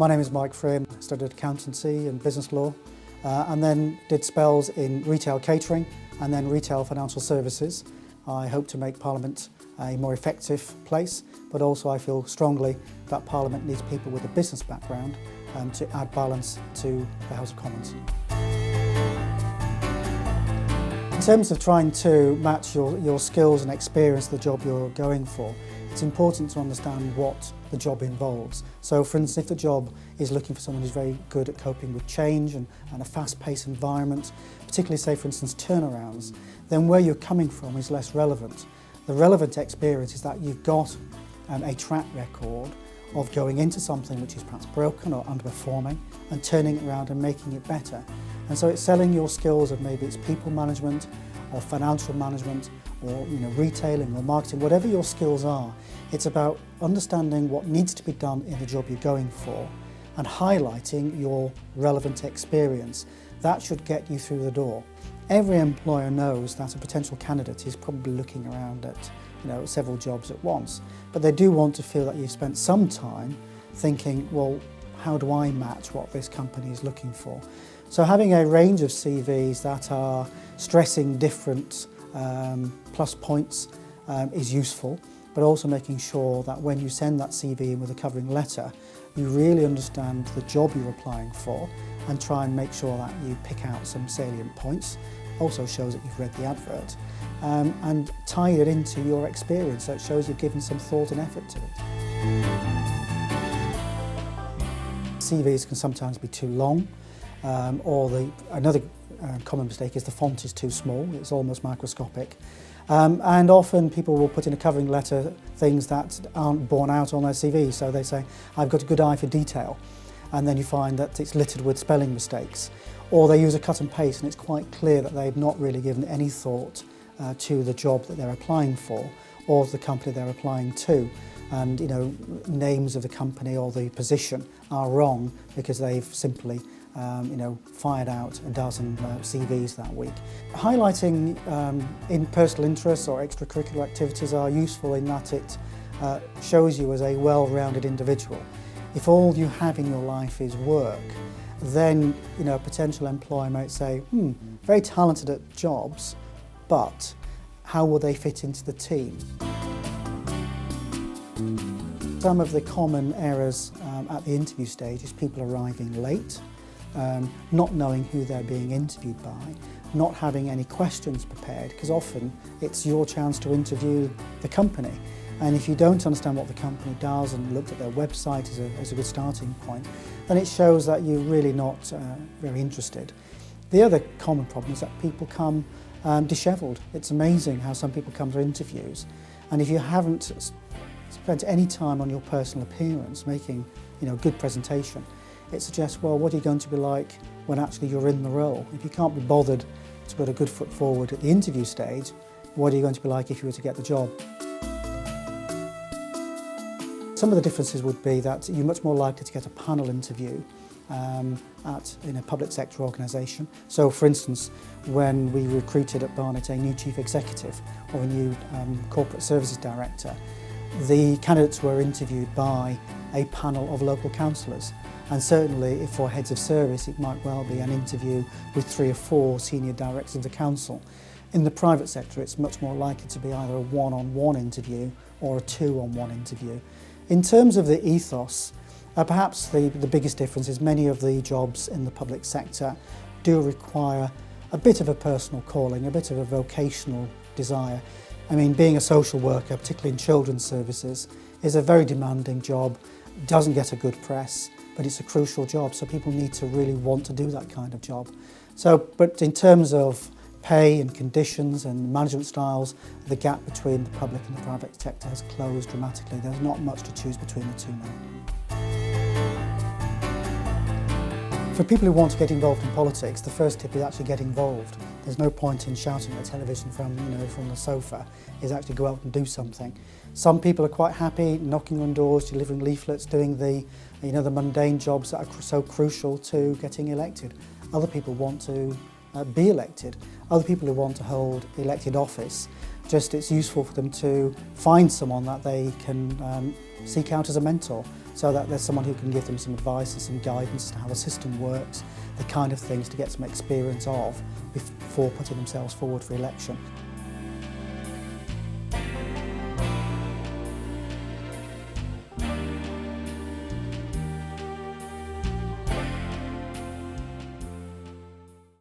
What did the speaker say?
My name is Mike Frame. I studied accountancy and business law and then did spells in retail catering and then retail financial services. I hope to make Parliament a more effective place, but also I feel strongly that Parliament needs people with a business background to add balance to the House of Commons. In terms of trying to match your skills and experience to the job you're going for, it's important to understand what the job involves. So for instance, if the job is looking for someone who's very good at coping with change and a fast-paced environment, particularly say for instance turnarounds, then where you're coming from is less relevant. The relevant experience is that you've got a track record of going into something which is perhaps broken or underperforming and turning it around and making it better. And so it's selling your skills of maybe it's people management or financial management or retailing or marketing, whatever your skills are. It's about understanding what needs to be done in the job you're going for and highlighting your relevant experience. That should get you through the door. Every employer knows that a potential candidate is probably looking around at several jobs at once, but they do want to feel that you've spent some time thinking, well, how do I match what this company is looking for? So having a range of CVs that are stressing different plus points is useful, but also making sure that when you send that CV in with a covering letter, you really understand the job you're applying for and try and make sure that you pick out some salient points. Also shows that you've read the advert and tie it into your experience, so it shows you've given some thought and effort to it. CVs can sometimes be too long, another common mistake is the font is too small, it's almost microscopic. And often people will put in a covering letter things that aren't borne out on their CV, so they say, I've got a good eye for detail, and then you find that it's littered with spelling mistakes. Or they use a cut and paste and it's quite clear that they've not really given any thought to the job that they're applying for or the company they're applying to. And names of the company or the position are wrong because they've simply fired out a dozen CVs that week. Highlighting in personal interests or extracurricular activities are useful in that it shows you as a well-rounded individual. If all you have in your life is work, then a potential employer might say, very talented at jobs, but how will they fit into the team? Some of the common errors at the interview stage is people arriving late, not knowing who they're being interviewed by, not having any questions prepared, because often it's your chance to interview the company. And if you don't understand what the company does and looked at their website as a good starting point, then it shows that you're really not very interested. The other common problem is that people come dishevelled. It's amazing how some people come to interviews, and if you haven't spent any time on your personal appearance, making good presentation, it suggests, well, what are you going to be like when actually you're in the role? If you can't be bothered to put a good foot forward at the interview stage, what are you going to be like if you were to get the job? Some of the differences would be that you're much more likely to get a panel interview in a public sector organisation. So for instance, when we recruited at Barnet a new chief executive or a new corporate services director, the candidates were interviewed by a panel of local councillors. And certainly for heads of service, it might well be an interview with 3 or 4 senior directors of the council. In the private sector, it's much more likely to be either a one-on-one interview or a two-on-one interview. In terms of the ethos, perhaps the biggest difference is many of the jobs in the public sector do require a bit of a personal calling, a bit of a vocational desire. I mean, being a social worker, particularly in children's services, is a very demanding job, doesn't get a good press, but it's a crucial job, so people need to really want to do that kind of job. But in terms of pay and conditions and management styles, the gap between the public and the private sector has closed dramatically. There's not much to choose between the two now. For people who want to get involved in politics, the first tip is actually get involved. There's no point in shouting at television from the sofa. Is actually go out and do something. Some people are quite happy knocking on doors, delivering leaflets, doing the mundane jobs that are so crucial to getting elected. Other people want to be elected. Other people who want to hold elected office, just it's useful for them to find someone that they can seek out as a mentor, so that there's someone who can give them some advice and some guidance as to how the system works, the kind of things to get some experience of before putting themselves forward for election.